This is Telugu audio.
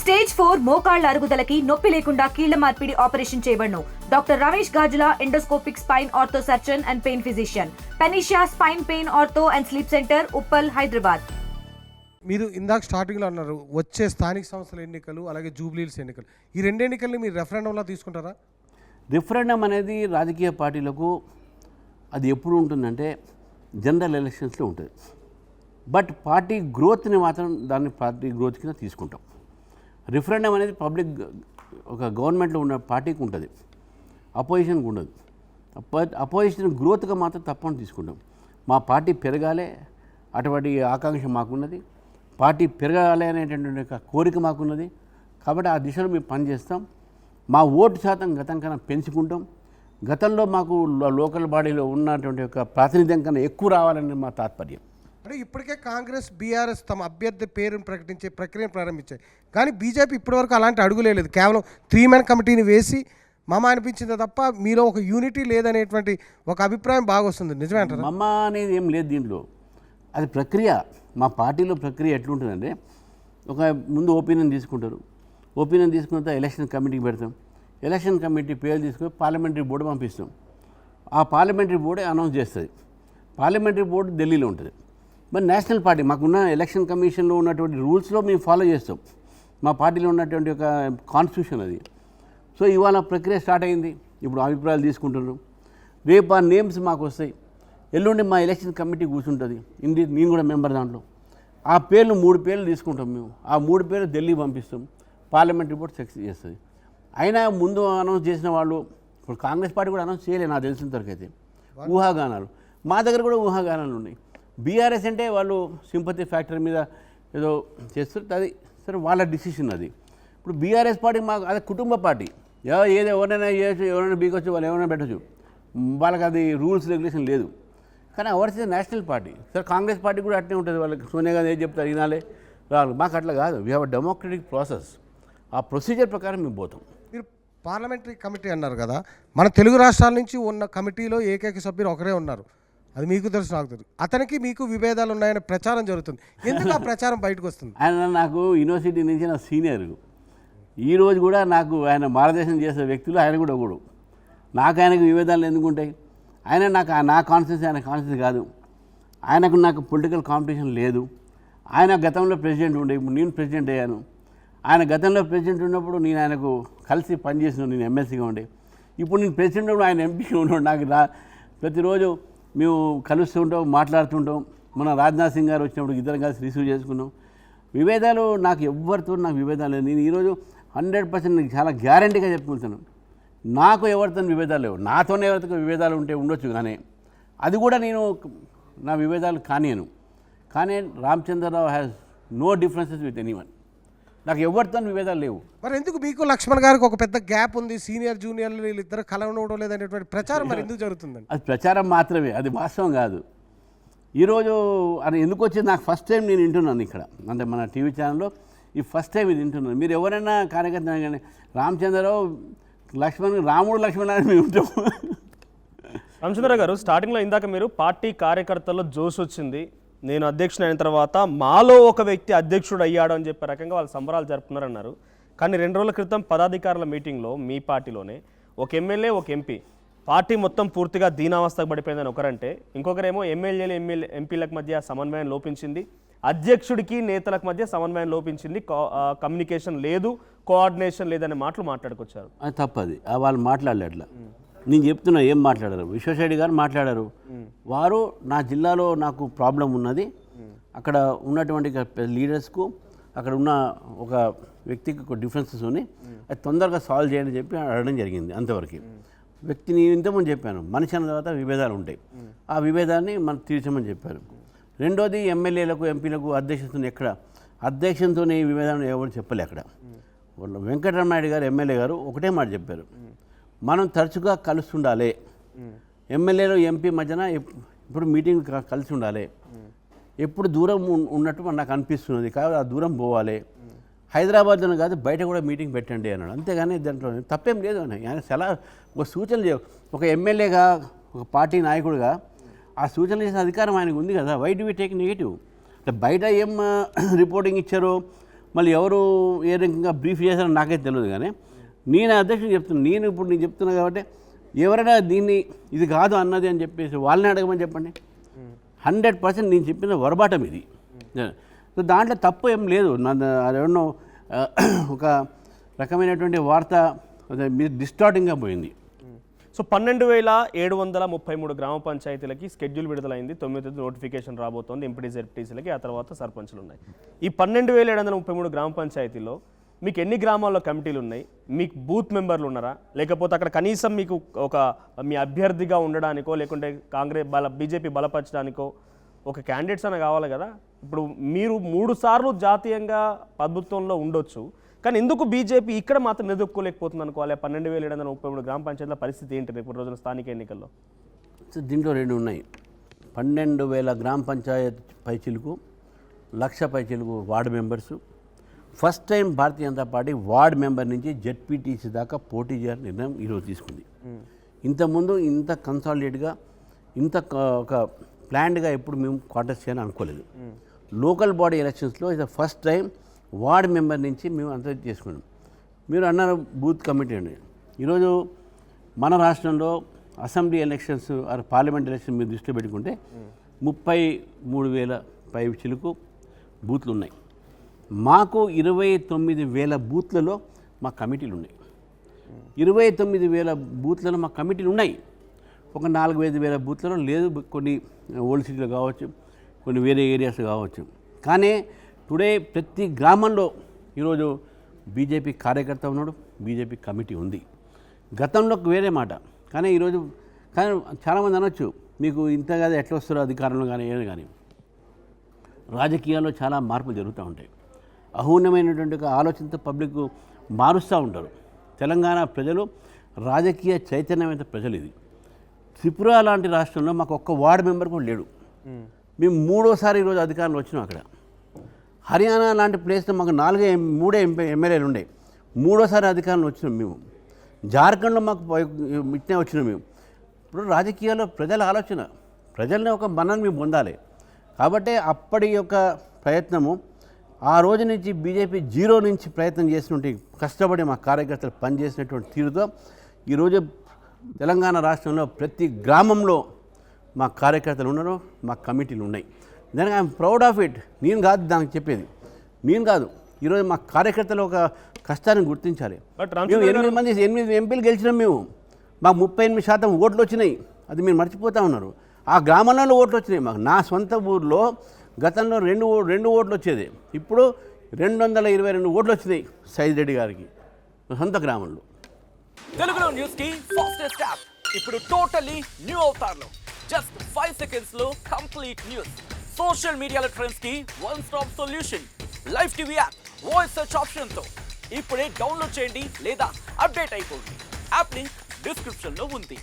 స్టేజ్ 4 మోకాళ్ల అరుగుదలకి నొప్పి లేకుండా కీళ్ల మార్పిడి ఆపరేషన్ చేయబడును. Doctor Ramesh Gajula, endoscopic spine ortho surgeon and pain physician, Panacea spine pain ortho and sleep centre, Uppal, Hyderabad. మీరు ఇందాక స్టార్టింగ్లో అన్నారు వచ్చే స్థానిక సంస్థల ఎన్నికలు అలాగే జూబ్లీహిల్స్ ఎన్నికలు, ఈ రెండు ఎన్నికల్ని మీరు రెఫరెండంలా తీసుకుంటారా? రిఫరెండం అనేది రాజకీయ పార్టీలకు అది ఎప్పుడు ఉంటుందంటే జనరల్ ఎలక్షన్స్లో ఉంటుంది. బట్ పార్టీ గ్రోత్ని మాత్రం దాన్ని పార్టీ గ్రోత్ కింద తీసుకుంటాం. రిఫరెండం అనేది పబ్లిక్ ఒక గవర్నమెంట్లో ఉన్న పార్టీకి ఉంటుంది, అపోజిషన్కి ఉండదు. అపోజిషన్ గ్రోత్గా మాత్రం తప్పని తీసుకుంటాం. మా పార్టీ పెరగాలి అటువంటి ఆకాంక్ష మాకున్నది, పార్టీ పెరగాలి అనేటటువంటి కోరిక మాకున్నది. కాబట్టి ఆ దిశలో మేము పనిచేస్తాం. మా ఓటు శాతం గతం కన్నా పెంచుకుంటాం. గతంలో మాకు లోకల్ బాడీలో ఉన్నటువంటి ఒక ప్రాతినిధ్యం కన్నా ఎక్కువ రావాలని మా తాత్పర్యం. అంటే ఇప్పటికే కాంగ్రెస్, బీఆర్ఎస్ తమ అభ్యర్థి పేరును ప్రకటించే ప్రక్రియను ప్రారంభించాయి. కానీ బీజేపీ ఇప్పటివరకు అలాంటి అడుగులేదు. కేవలం 3 మెన్ కమిటీని వేసి మమ అనిపించింది తప్ప మీలో ఒక యూనిటీ లేదనేటువంటి ఒక అభిప్రాయం బాగా వస్తుంది. నిజమే అంటారా? మమ అనేది ఏం లేదు దీంట్లో. అది ప్రక్రియ. మా పార్టీలో ప్రక్రియ ఎట్లుంటుందంటే ఒక ముందు ఒపీనియన్ తీసుకుంటారు. ఒపీనియన్ తీసుకున్న తర్వాత ఎలక్షన్ కమిటీకి పెడతాం. ఎలక్షన్ కమిటీ పేరు తీసుకొని పార్లమెంటరీ బోర్డు పంపిస్తాం. ఆ పార్లమెంటరీ బోర్డే అనౌన్స్ చేస్తుంది. పార్లమెంటరీ బోర్డు ఢిల్లీలో ఉంటుంది. మరి నేషనల్ పార్టీ మాకున్న ఎలక్షన్ కమిషన్లో ఉన్నటువంటి రూల్స్లో మేము ఫాలో చేస్తాం. మా పార్టీలో ఉన్నటువంటి ఒక కాన్స్టిట్యూషన్ అది. సో ఇవాళ ప్రక్రియ స్టార్ట్ అయింది. ఇప్పుడు అభిప్రాయాలు తీసుకుంటున్నాం. రేపు ఆ నేమ్స్ మాకు వస్తాయి. ఎల్లుండి మా ఎలక్షన్ కమిటీ కూర్చుంటుంది. నేను కూడా మెంబర్ దాంట్లో. ఆ పేర్లు 3 పేర్లు తీసుకుంటాం మేము. ఆ 3 పేర్లు ఢిల్లీ పంపిస్తాం. పార్లమెంటరీ బోర్డు సక్సెస్ చేస్తుంది. అయినా ముందు అనౌన్స్ చేసిన వాళ్ళు ఇప్పుడు కాంగ్రెస్ పార్టీ కూడా అనౌన్స్ చేయలేదు నాకు తెలిసిన వరకు అయితే. ఊహాగానాలు మా దగ్గర కూడా ఊహాగానాలు ఉన్నాయి. బీఆర్ఎస్ అంటే వాళ్ళు సింపతి ఫ్యాక్టరీ మీద ఏదో చేస్తారు. అది సరే వాళ్ళ డిసిషన్ అది. ఇప్పుడు బీఆర్ఎస్ పార్టీ మాకు అది కుటుంబ పార్టీ. ఏదో ఎవరైనా చేయొచ్చు, ఎవరైనా బీకొచ్చు, వాళ్ళు ఎవరైనా పెట్టచ్చు. వాళ్ళకి అది రూల్స్ రెగ్యులేషన్ లేదు. కానీ అవర్స్ ఇస్ నేషనల్ పార్టీ. సరే కాంగ్రెస్ పార్టీ కూడా అట్నే ఉంటుంది. వాళ్ళకి సోనియా గాంధీ ఏం చెప్తారు వినాలే రావాలి. మాకు అట్లా కాదు. We have a democratic process. ఆ ప్రొసీజర్ ప్రకారం మేము పోతాం. మీరు పార్లమెంటరీ కమిటీ అన్నారు కదా, మన తెలుగు రాష్ట్రాల నుంచి ఉన్న కమిటీలో ఏకైక సభ్యులు ఒకరే ఉన్నారు. అది మీకు తెలుసు, నాకు తెలుసు. అతనికి మీకు విభేదాలు ఉన్నాయనే ప్రచారం జరుగుతుంది. ఎందుకు ఆ ప్రచారం బయటకు వస్తుంది? ఆయన నాకు యూనివర్సిటీ నుంచి నా సీనియర్. ఈరోజు కూడా నాకు ఆయన మార్గదర్శనం చేసే వ్యక్తులు ఆయన కూడా ఒకడు. నాకు ఆయనకు విభేదాలు ఎందుకు ఉంటాయి? ఆయన నా కాన్స్టిట్యూన్సీ ఆయన కాన్స్టిట్యూన్సీ కాదు. ఆయనకు నాకు పొలిటికల్ కాంపిటీషన్ లేదు. ఆయన గతంలో ప్రెసిడెంట్ ఉండే, ఇప్పుడు నేను ప్రెసిడెంట్ అయ్యాను. ఆయన గతంలో ప్రెసిడెంట్ ఉన్నప్పుడు నేను ఆయనకు కలిసి పనిచేసిన, నేను ఎమ్మెల్సీగా ఉండే. ఇప్పుడు నేను ప్రెసిడెంట్ ఉన్నప్పుడు ఆయన ఎంపీగా ఉన్నాడు. నాకు ప్రతిరోజు మేము కలుస్తుంటాం, మాట్లాడుతుంటాం. మన రాజ్నాథ్ సింగ్ గారు వచ్చినప్పుడు ఇద్దరం కలిసి రిసీవ్ చేసుకున్నాం. విభేదాలు నాకు ఎవరితో నాకు విభేదాలు లేదు. నేను ఈరోజు 100% చాలా గ్యారంటీగా చెప్పుకుంటాను. నాకు ఎవరితో విభేదాలు లేవు. నాతోనే ఎవరితో విభేదాలు ఉంటే ఉండొచ్చు, కానీ అది కూడా నేను నా విభేదాలు కానియను. కానీ Ramachandra Rao has no differences with anyone. నాకు ఎవరితో విభేదాలు లేవు. మరి ఎందుకు మీకు లక్ష్మణ్ గారికి ఒక పెద్ద గ్యాప్ ఉంది? సీనియర్ జూనియర్లు వీళ్ళిద్దరు కలవడం లేదనేటువంటి ప్రచారం మరి ఎందుకు జరుగుతుందండి? అది ప్రచారం మాత్రమే, అది వాస్తవం కాదు. ఈరోజు అది ఎందుకు వచ్చింది నాకు ఫస్ట్ టైం నేను వింటున్నాను ఇక్కడ, అంటే మన టీవీ ఛానల్లో ఈ ఫస్ట్ టైం ఇది వింటున్నాను. మీరు ఎవరైనా కార్యకర్త కానీ రామచంద్రరావు రాముడు లక్ష్మణ్ అని మేము ఉంటాం. రామచంద్ర గారు, స్టార్టింగ్లో ఇందాక మీరు పార్టీ కార్యకర్తల్లో జోష్ వచ్చింది, నేను అధ్యక్షుడు అయిన తర్వాత మాలో ఒక వ్యక్తి అధ్యక్షుడు అయ్యాడు అని చెప్పే రకంగా వాళ్ళు సంబరాలు జరుపుతున్నారన్నారు. కానీ 2 రోజుల క్రితం పదాధికారుల మీటింగ్లో మీ పార్టీలోనే ఒక ఎమ్మెల్యే, ఒక ఎంపీ పార్టీ మొత్తం పూర్తిగా దీనావస్థకు పడిపోయిందని ఒకరంటే, ఇంకొకరేమో ఎమ్మెల్యేలు ఎంపీలకు మధ్య సమన్వయం లోపించింది, అధ్యక్షుడికి నేతలకు మధ్య సమన్వయం లోపించింది, కమ్యూనికేషన్ లేదు, కోఆర్డినేషన్ లేదనే మాటలు మాట్లాడుకొచ్చారు. అది తప్పది. వాళ్ళు మాట్లాడలే అట్లా. నేను చెప్తున్నా ఏం మాట్లాడారు. విశ్వేశ్వరరెడ్డి గారు మాట్లాడారు. వారు నా జిల్లాలో నాకు ప్రాబ్లం ఉన్నది, అక్కడ ఉన్నటువంటి లీడర్స్కు అక్కడ ఉన్న ఒక వ్యక్తికి ఒక డిఫరెన్సెస్ ఉన్నాయి, అది తొందరగా సాల్వ్ చేయాలని చెప్పి అడగడం జరిగింది. అంతవరకు వ్యక్తిని ఇంతకుముందు చెప్పాను, మనిషి అన్న తర్వాత విభేదాలు ఉంటాయి, ఆ విభేదాన్ని మనం తీర్చమని చెప్పారు. రెండోది ఎమ్మెల్యేలకు ఎంపీలకు అధ్యక్షతను ఎక్కడ అధ్యక్షంతోనే ఈ విభేదాన్ని ఎవరు చెప్పలే. అక్కడ వెంకటరమణాయుడు గారు ఎమ్మెల్యే గారు ఒకటే మాట చెప్పారు, మనం తరచుగా కలుస్తుండాలి, ఎమ్మెల్యేలు ఎంపీ మధ్యన ఇప్పుడు మీటింగ్ కలిసి ఉండాలి, ఎప్పుడు దూరం ఉన్నట్టు నాకు అనిపిస్తున్నది, కాబట్టి ఆ దూరం పోవాలి, హైదరాబాద్లోనే కాదు బయట కూడా మీటింగ్ పెట్టండి అన్నాడు. అంతేగాని దాంట్లో తప్పేం లేదు అని ఆయన సలహా ఒక సూచనలు, ఒక ఎమ్మెల్యేగా ఒక పార్టీ నాయకుడిగా ఆ సూచనలు చేసిన అధికారం ఆయనకు ఉంది కదా. Why do we take negative? బయట ఏం రిపోర్టింగ్ ఇచ్చారో మళ్ళీ ఎవరు ఏ రకంగా బ్రీఫ్ చేశారో నాకైతే తెలియదు. కానీ నేను అధ్యక్షుడు చెప్తున్నాను, నేను చెప్తున్నా కాబట్టి ఎవరైనా దీన్ని ఇది కాదు అన్నది అని చెప్పేసి వాళ్ళని అడగమని చెప్పండి. 100% నేను చెప్పిన వరబాటం ఇది. సో దాంట్లో తప్పు ఏం లేదు. అదేమో ఒక రకమైనటువంటి వార్త డిస్టార్టింగ్గా పోయింది. సో 12,733 గ్రామ పంచాయతీలకి స్కెడ్యూల్ విడుదలైంది. 9 నోటిఫికేషన్ రాబోతోంది. ఎంపీటీసీ జెడ్పీటీసీలకి, ఆ తర్వాత సర్పంచ్లు ఉన్నాయి. ఈ 12,733 గ్రామ పంచాయతీలో మీకు ఎన్ని గ్రామాల్లో కమిటీలు ఉన్నాయి? మీకు బూత్ మెంబర్లు ఉన్నారా? లేకపోతే అక్కడ కనీసం మీకు ఒక మీ అభ్యర్థిగా ఉండడానికో లేకుంటే బీజేపీ బలపరచడానికో ఒక క్యాండిడేట్స్ అన్న కావాలి కదా. ఇప్పుడు మీరు 3 సార్లు జాతీయంగా ప్రభుత్వంలో ఉండొచ్చు, కానీ ఎందుకు బీజేపీ ఇక్కడ మాత్రం ఎదుర్కోలేకపోతుంది అనుకోవాలి? 12,733 గ్రామ పంచాయతీల పరిస్థితి ఏంటి రేపు రోజున స్థానిక ఎన్నికల్లో? దీంట్లో 2 ఉన్నాయి. 12,000 గ్రామ పంచాయత్ పైచిలకు, 1,00,000 పైచిలకు ward members. First time Bharatiya Janata party ward member నుంచి జెడ్పీటీసీ దాకా పోటీ చేయాలని నిర్ణయం ఈరోజు తీసుకుంది. ఇంతకుముందు ఇంత కన్సాలిడేట్గా ఇంత ఒక ప్లాన్డ్గా ఎప్పుడు మేము కాంటెస్ట్ చేయాలని అనుకోలేదు. లోకల్ బాడీ ఎలక్షన్స్లో ఇది ఫస్ట్ టైం వార్డు మెంబర్ నుంచి మేము అంతా చేసుకున్నాం. మీరు అన్నారు బూత్ కమిటీ అండి. ఈరోజు మన రాష్ట్రంలో assembly elections are parliament election మీరు దృష్టిలో పెట్టుకుంటే 33,000 పై చిలుకు బూత్లు ఉన్నాయి. మాకు 29,000 బూత్లలో మా కమిటీలు ఉన్నాయి. 29,000 బూత్లలో మా కమిటీలు ఉన్నాయి. ఒక 4,000 బూత్లలో లేదు, కొన్ని ఓల్డ్ సిటీలో కావచ్చు, కొన్ని వేరే ఏరియాస్ కావచ్చు. కానీ టుడే ప్రతి గ్రామంలో ఈరోజు బీజేపీ కార్యకర్త ఉన్నాడు, బీజేపీ కమిటీ ఉంది. గతంలో వేరే మాట, కానీ ఈరోజు చాలామంది అనొచ్చు మీకు ఇంతగా ఎట్లా వస్తారో అధికారంలో కానీ ఏదో కానీ. రాజకీయాల్లో చాలా మార్పులు జరుగుతూ ఉంటాయి. అహూన్యమైనటువంటి ఒక ఆలోచనతో పబ్లిక్ మారుస్తూ ఉంటారు. తెలంగాణ ప్రజలు రాజకీయ చైతన్యమైన ప్రజలు. ఇది త్రిపుర లాంటి రాష్ట్రంలో మాకు ఒక్క వార్డు మెంబర్ కూడా లేడు. మేము 3వ ఈరోజు అధికారంలో వచ్చినాం. అక్కడ హర్యానా లాంటి ప్లేస్లో మాకు 3 ఎమ్మెల్యేలు ఉండే, 3వ అధికారంలో వచ్చినాం మేము. జార్ఖండ్లో మాకు ఇట్నే వచ్చినాం మేము. ఇప్పుడు రాజకీయాల్లో ప్రజల ఆలోచన, ప్రజల్ని ఒక మన్నని మేము పొందాలి. కాబట్టి అప్పటి యొక్క ప్రయత్నము ఆ రోజు నుంచి బీజేపీ 0 నుంచి ప్రయత్నం చేసినటువంటి కష్టపడి మా కార్యకర్తలు పనిచేసినటువంటి తీరుతో ఈరోజు తెలంగాణ రాష్ట్రంలో ప్రతి గ్రామంలో మా కార్యకర్తలు ఉన్నారు, మా కమిటీలు ఉన్నాయి. దానికి ఐఎమ్ ప్రౌడ్ ఆఫ్ ఇట్. నేను కాదు దానికి చెప్పేది, నేను కాదు. ఈరోజు మా కార్యకర్తలు ఒక కష్టాన్ని గుర్తించాలి. మేము 8 ఎంపీలు గెలిచినాం. మేము మాకు 38% ఓట్లు వచ్చినాయి. అది మీరు మర్చిపోతూ ఉన్నారు. ఆ గ్రామంలో ఓట్లు వచ్చినాయి మాకు. నా సొంత ఊర్లో గతంలో 2 ఓట్లు వచ్చేది, ఇప్పుడు 222 ఓట్లు వచ్చినాయి సైజ్ రెడ్డి గారికి సొంత గ్రామంలో. తెలుగులో న్యూస్ కి ఫాస్టెస్ట్ యాప్ ఇప్పుడు టోటల్లీ న్యూ అవతార్లో జస్ట్ 5 సెకండ్స్ లో కంప్లీట్ న్యూస్. సోషల్ మీడియాలో ట్రెండ్స్ కి one stop solution. Live TV app voice search option తో ఇప్పుడే డౌన్లోడ్ చేయండి లేదా అప్డేట్ అయిపోండి. యాప్ లింక్ డిస్క్రిప్షన్ లో ఉంది.